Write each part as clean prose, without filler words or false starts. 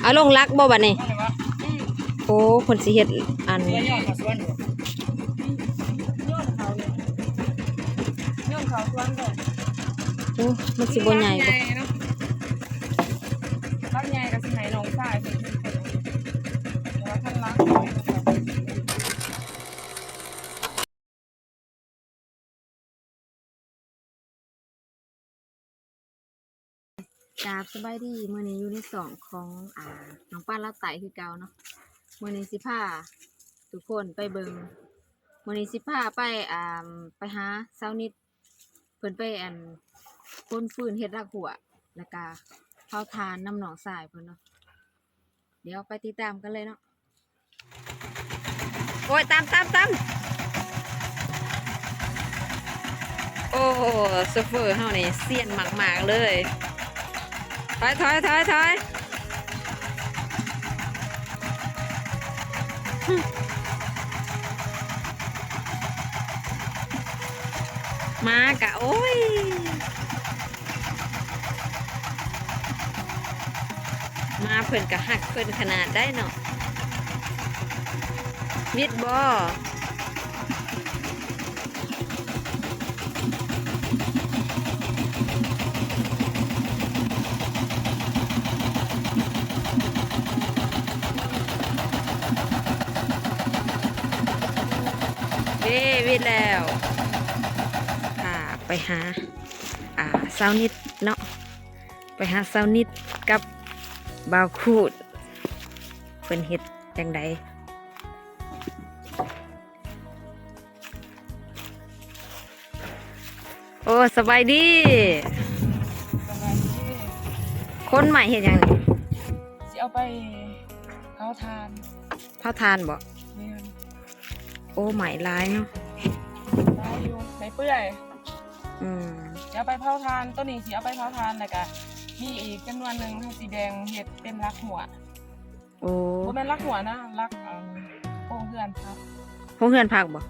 เอาลงรักบ่บัดนี้โอ้คนสิเฮ็ดอันโอ้มันสิบ่ใหญ่บ่รักใหญ่กับสิไหนน้องชายเป็นแล้วท่านรักสบายดีมื้อนี้อยู่ในสองของน้องป้าลาไต่คือเก่าเนาะมื้อนี้สิพาทุกคนไปเบิ่งมื้อนี้สิพาไปหาเช้านิดเพิ่นไปพ่นฟืนเฮ็ดรากหัวแล้วก็เผาถ่านน้ำหนองทรายเพิ่นเนาะเดี๋ยวไปติดตามกันเลยเนาะโอ้ยตามโอ้โซเฟอร์เฮานี่เซียนมากๆเลยถอยมากะโอ้ยมาเพิ่นกะหักเพิ่นขนาดได้เนาะมิดบ่วิดแล้วไปหาเช้านิดเนาะไปหาเช้านิดกับบ่าวคูดเป็นเฮ็ดจังใดโอ้สบายดีคนใหม่เฮ็ดยังนี่สิเอาไปเผาทานบ่โอ้ใหม่ลายเนาะลายอยู่ในเปื่อยจะไปเผาทานต้นนี้สิเอาไปเผาทานแล้วก็มีอีกจำนวนหนึ่งสีแดงเห็ดเป็นรักหัวโอ้บ่แม่นรักหัวนะรักโป่งเฮือนครับโป่งเฮือนพักบ่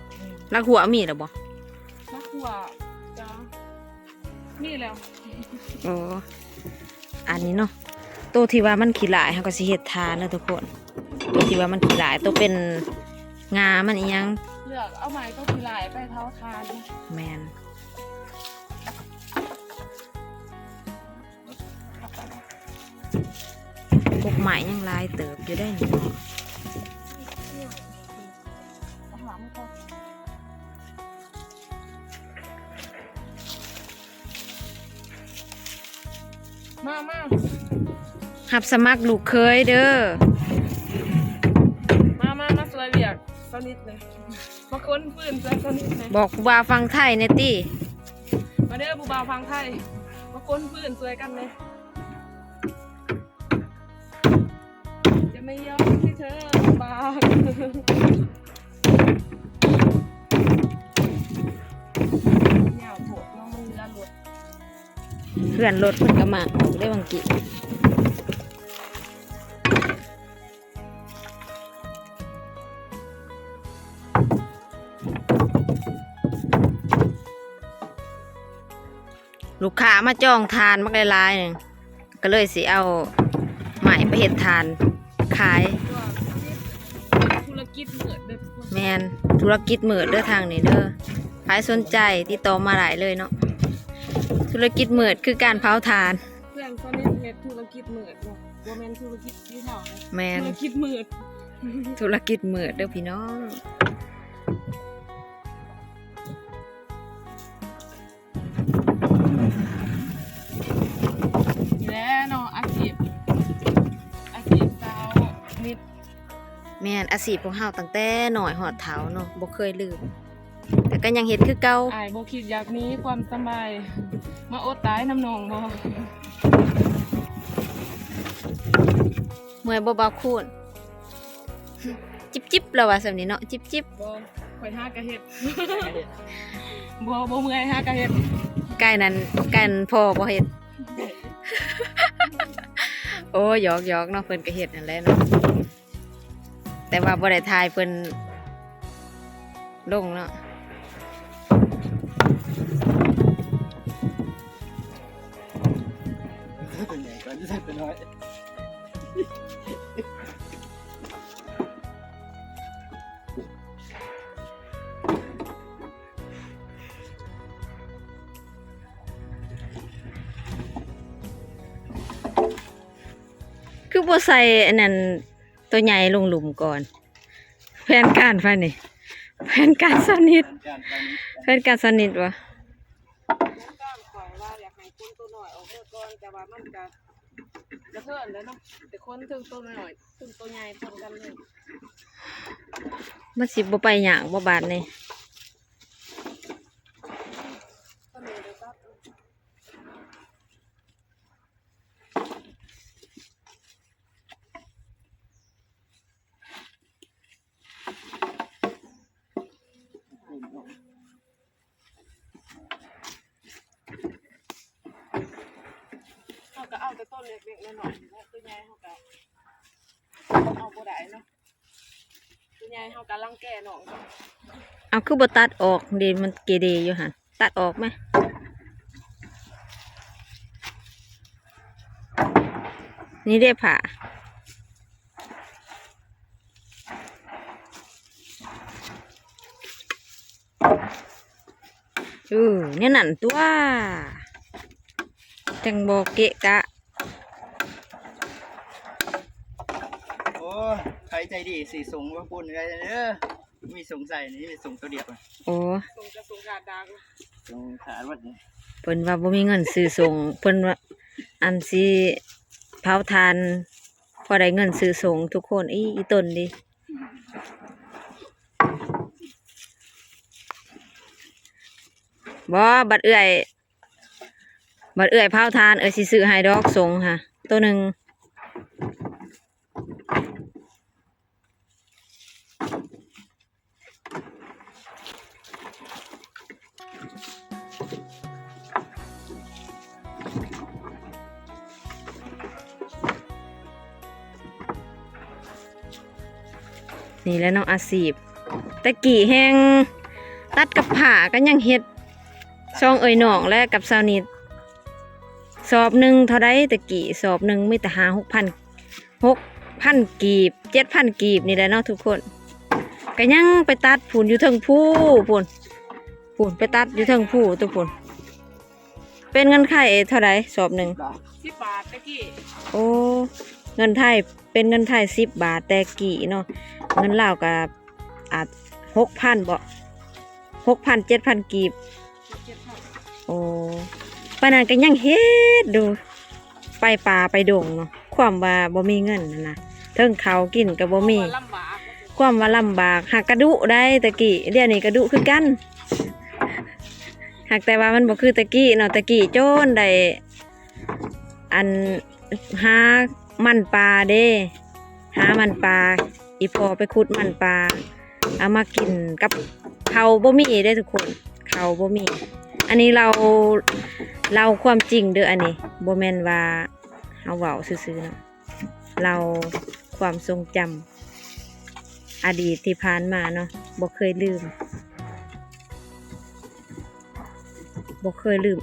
รักหัวมีหรอบ่รักหัวจ้ามีแล้วโอ้อันนี้เนาะตัวที่ว่ามันขี้หลายเฮาก็สิเฮ็ดทานนะทุกคนตัวที่ว่ามันขี้หลายตัวเป็นงามันอีหยังเลือกเอาไม้ตัวขี้หลายไปเผาทานแม่นพวกไม้ยังลายเติบอยู่ได้นี่มาหับสมัครลูกเคยเด้อมาสวยเบียกสนิทเลยมาค้นฟืนสนิทเลยบอกบ่าวฟังไทยเนตี้มาเด้อผู้บ่าวฟังไทยมาค้นฟืนสวยกันเลยจะไม่ยอมให้เธอลำบากเหนี่ยวโถดน้องเรือรถเพื่อนรถเพิ่นก็มาออกได้บางกี่ลูกค้ามาจ้องทานมักหลายๆนึงก็เลยสิเอาใหม่ไปเฮ็ดทานขายธุรกิจเหมือนเด้อแมนธุรกิจเหมือดเด้อทางนี้เด้อใครสนใจติดต่อมาหลายเลยเนาะธุรกิจเหมือดคือการเผาทานเพื่อนเขาเฮ็ดธุรกิจเหมือดบ่บ่แม่นธุรกิจที่เฮาแม่นธุรกิจเหมือดธุรกิจเหมือดเด้อพี่น้องแล้วเนาะอาชีพสาวนิดแม่นอาชีพของเฮาตั้งแต่น้อยฮอดเฒ่าเนาะบ่เคยลืมแต่ก็ยังเฮ็ดคือเก่าอ้ายบ่คิดอยากมีความสบายมาอดตายน้ำนองบ่เมื่อยบ่าวคูณจิบแล้วว่าซั่นนี้เนาะจิบบ่ข่อยหากะเฮ็ดบ่เมื่อยหากะเฮ็ดไก่นั้นพอบ่เฮ็ดโอ้หยอกเนาะเพิ่นก็เฮ็ดนั่นแหละเนาะแต่ว่าบ่ได้ทายเพิ่นลงเนาะ ก่อนจะใส่เป็นน้อย คือบ่ใส่อันนั้นตัวใหญ่ลงหลุมก่อนแผนการไฟนี่แผนการสนิทแผนการสนิทวะ ก้ามข่อยว่าอยากให้คนตัวน้อยออกเมื่อก่อนแต่ว่ามันก็จะเพิ่นแล้วเนาะแต่คนถึงตัวน้อยถึงตัวใหญ่พร้อมกันเลย มันสิบ่ไปหยังบ่บาดนี่ ก็มีเลยครับเขาก็เอาแต่ต้นเล็กๆน้อยๆแล้วตัวใหญ่เขาก็เอาบ่ได้เนาะตัวใหญ่เขาก็รังแกน้อง เอาคือบ่ตัดออกเดิมันเกเรอยู่หั่นตัดออกไหมนี่ได้ผ่าเนี่ยนั่นตัวจังบ่เกะกะ โอ้ใครใจดีสีสูงว่าปุ่นอะไรเด้อมีสงสัยนี่มีสงตัวเดียว โอ้ ส่งกระสุนกาดดัง สงขาดวัดนี่ เพิ่นว่าบ่มีเงินซื้อส่งเพิ่นว่าอันสิเผาทานพอได้เงินซื้อส่งทุกคนอีต้นดิบ่บัดเอื้อยเผาทานสิซื้อให้ดอกส่งค่ะตัวหนึ่งนี่แหล้วน้องอาชีพตะกี้แห้งตัดกับผ่าก็ยังเฮ็ดช่องเอ่ยหนองและกับสาวนิดสอบหนึ่งเท่าไรตะกี้สอบหนึ่งมีแต่หา6,000กีบ7,000กีบนี่แหละเนาะทุกคนก็ยังไปตัดผุนอยู่เทิงผู้ผุนไปตัดอยู่เทิงผู้ตัวผุนเป็นเงินไขเท่าไรสอบหนึ่ง 10 บาทตะกี้ โอ้เงินไทยเป็นเงินไทย10 บาทแต่กี่เนาะเงินลาวก็อาจ6,000บ่6,000 7,000กีบ 7,000 โอ้ปานนั้นก็ยังเฮ็ดดูไปป่าไปดงเนาะความว่าบ่มีเงินนั่นนะเทิงข้าวกินก็บ่มี ลำบาก ความว่าลำบากหักกระดุได้ตะกี้เดี๋ยวนี้กระดุคือกันหากแต่ว่ามันบ่คือตะกี้เนาะตะกี้โจนได้อันหามันปลาเด้หามันปลาอีพอไปขุดมันปลาเอามากินกับข้าวบ่มีได้ทุกคนข้าวบ่มีอันนี้เราความจริงเด้ออันนี้บ่แม่นว่าเฮาเว้าซื่อๆเนาะเราความทรงจำอดีตที่ผ่านมาเนาะบ่เคยลืม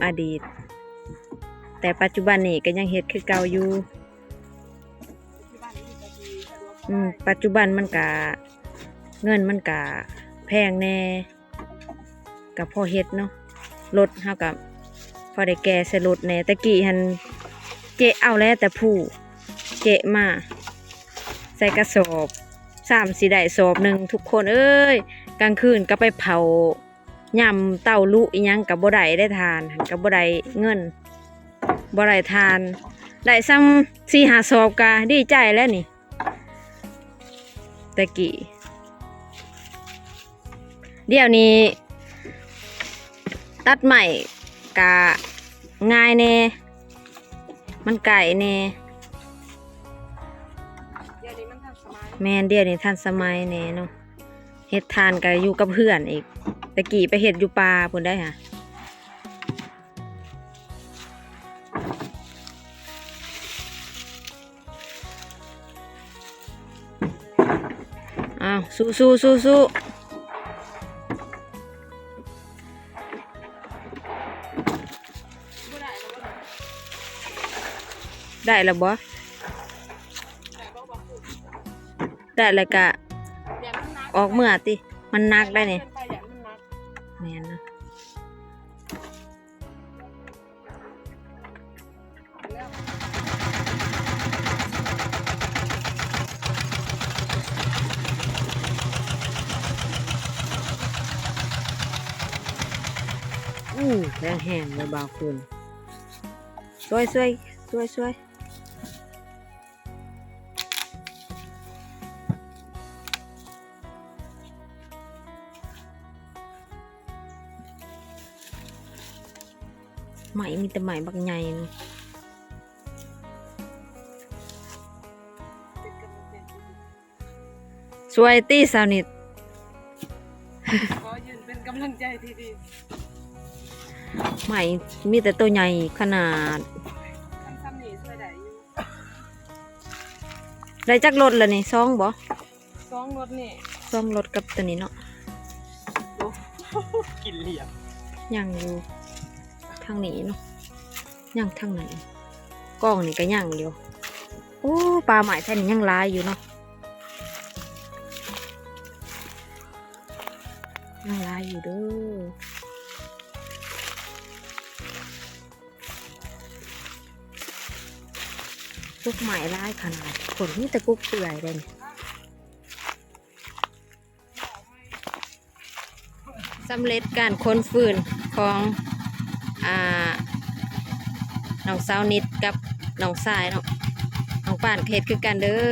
อดีตแต่ปัจจุบันนี้ก็ยังเฮ็ดคือเก่าอยู่ปัจจุบันมันก็เงินมันก็แพงแน่กับพอเฮ็ดเนาะรถเฮากับพอได้แก่ใส่รถแน่ตะกี้หันเจ๊เอาแล้วแต่ผู้เจ๊มาใส่กระสอบ3-4ได้สอบหนึ่งทุกคนเอ้ยกลางคืนก็ไปเผายำเต้าลุอีหยังกับบ่ได้ทานกับบ่ได้เงินบ่ได้ทานได้ซ้ำ4-5 สอบก็ดีใจแล้วนี่ตะกี้เดี๋ยวนี้ตัดใหม่กะง่ายแน่มันไก่แน่ เดี๋ยวนี้มันทันสมัย แม่นเดี๋ยวนี้ทันสมัยแน่เนาะเฮ็ดทานก็อยู่กับเพื่อนอีกตะกี้ไปเฮ็ดอยู่ป่าพุ่นได้ค่ะอ้าวสู้บ่ได้แล้วบ่ได้แล้วบ่ ได้แล้วก็ อย่ามันนัก ออกเมื่อติมันนักได้นี่ ไปอย่ามันนัก แม่นนะแรงแห้งเลยบ่าวคุณช่วยไหมมีแต่ไหมบักใหญ่นี่สวยตี้สาวนิด ขอยืนเป็นกำลังใจที่ดี ไหมมีแต่ตัวใหญ่ขนาด ซ้ำๆนี่ช่วยได้อยู่ ได้จักรถแล้วนี่ซองบ่ สองรถนี่ ซองรถกับตัวนี้เนาะ กินเหลี่ยม ย่างอยู่ทางนี้เนาะย่างทางไหนกล้องนี่ก็ย่างอยู่โอ้ปลาไหมแท่นี้ยังหลายอยู่เนาะยังหลายอยู่เด้อกุ๊กไหมหลายขนาดผลนี่แต่กุ๊กเปื่อยเลยนี่สำเร็จการค้นฟืนของน้องสาวนิดกับน้องสายเนาะน้องป่านเฮ็ดคือกันเด้อ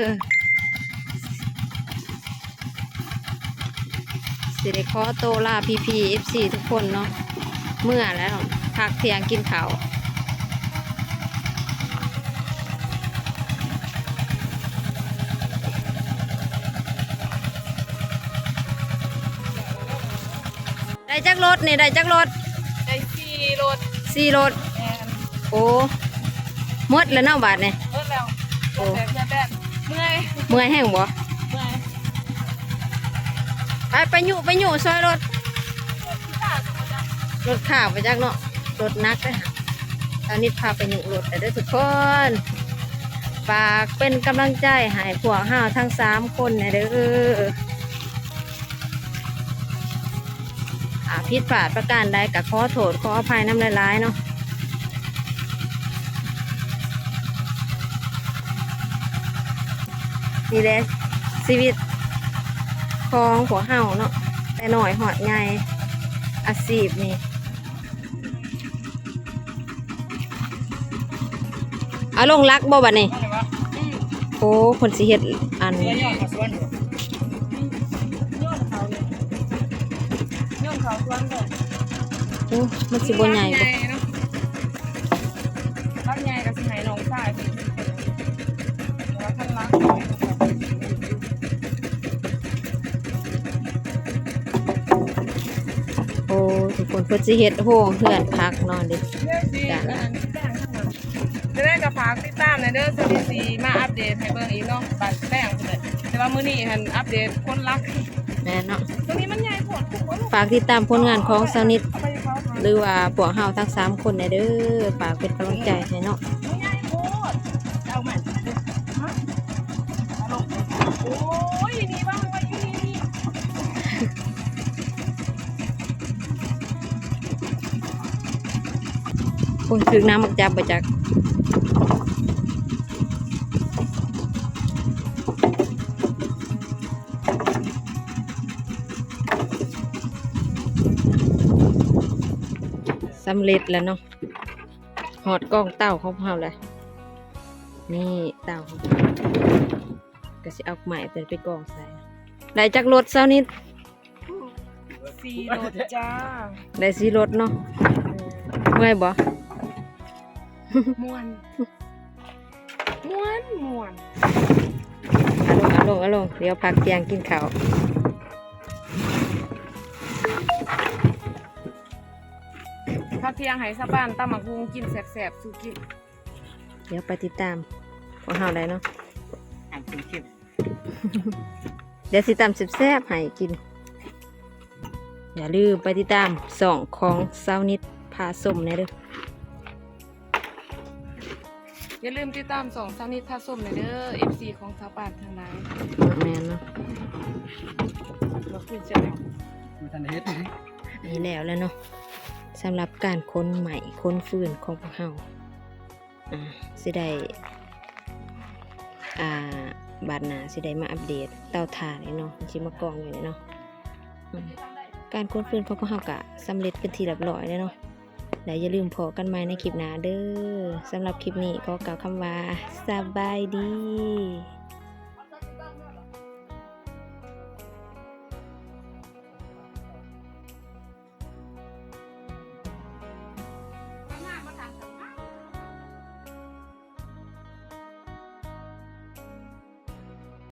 สิได้ขอโตวลาพีพีFC ทุกคนเนาะเมื่อแล้วเนาะพักเที่ยงกินข้าวได้จักรถนี่ได้จักรถ ได้4รถ 4 รถ แอน โอ้หมดแล้วเนาะบาทนี่ เลิกแล้ว โอ้ แบบอย่าแบบเมื่อย เมื่อยแห้งบ่ เมื่อย ไปอยู่ซอยรถ รถข่าวไปจักเนาะรถนักเลยค่ะตอนนี้พาไปอยู่รถแต่ด้วยทุกคนฝากเป็นกำลังใจให้พวกห้าวทั้ง3 คนนะเด้อผิดพลาดประการใดก็ขอโทษขออภัยน้ำลายๆเนาะนี่แหละชีวิตของพวกห้าวเนาะแต่หน่อยหอดใหญ่อาชีพนี่เอาลงรักบ่บัดนี้ อะไรวะ โอ้คนสิเฮ็ดอัน เนื้อย่างกับสวน โยนเขาสวนเลย โอ้มันสิบ่ใหญ่บ่ เนาะรักใหญ่กับสิไหหนองสายเป็นแต่ว่าท่านรัก โอ้ทุกคนเพิ่นสิเฮ็ดโหเฮือนพักนอนดิ เลือกสิอันนั้นแป้งข้างหลังจะได้กับพักติดตามในเด้อซีมาอัปเดตให้เบิ่งอีกเนาะบัดแป้งเลยแต่ว่ามื้อนี้หันอัปเดตคนรัก แม่นเนาะ ตรงนี้มันใหญ่โพดคุ้มบ่ลูก ฝากติดตามผลงานของสาวนิด เอาไปเขาทาน หรือว่าพวกเฮาทั้ง3 คนเนี่ยเด้อฝากเป็นกำลังใจให้เนาะ มันใหญ่โพดเอาใหม่ฮะเอาลงโอ้ยนี่บ้างไว้อยู่นี่ โอ้ยถึงน้ำมักจับบ่จักสำเร็จแล้วเนาะหอดกล้องเต้าของเฮาเลยนี่เต้าของเราก็สิเอาใหม่เป็นไปกองใส่ได้จักรถเช้านิด 4 รถจ้า ได้สีรถเนาะเมื่อยบ่ ม่วนม่วนม่วน เอาลงเดี๋ยวพักเที่ยงกินข้าว ถ้าเที่ยงให้สะบ้านตำบักหุ่งกินแซ่บๆสู้กิน เดี๋ยวไปติดตามของเฮาได้เนาะ อ่านเข้ม เดี๋ยวสิตามแซ่บๆให้กิน อย่าลืมไปติดตาม2ของสาวนิดพาส้มนะเด้อ อย่าลืมติดตามสองสาวนิดพาส้มเลยเด้อ FC ของสาวป่านทั้งหลาย แม่นเนาะ เราขึ้นเสียง มาทันเฮ็ด นี่แล้วเนาะสำหรับการค้นใหม่ค้นฟืนของพวกเฮาสิได้บาดหน้าสิได้มาอัปเดตเตาถ่านนี่เนาะสิมากองอยู่นี่เนาะการค้นฟืนของพวกเฮาก็สำเร็จเป็นที่เรียบร้อยแล้วเนาะแล้วอย่าลืมพอกันใหม่ในคลิปหน้าเด้อสำหรับคลิปนี้ก็กล่าวคำว่าสบายดี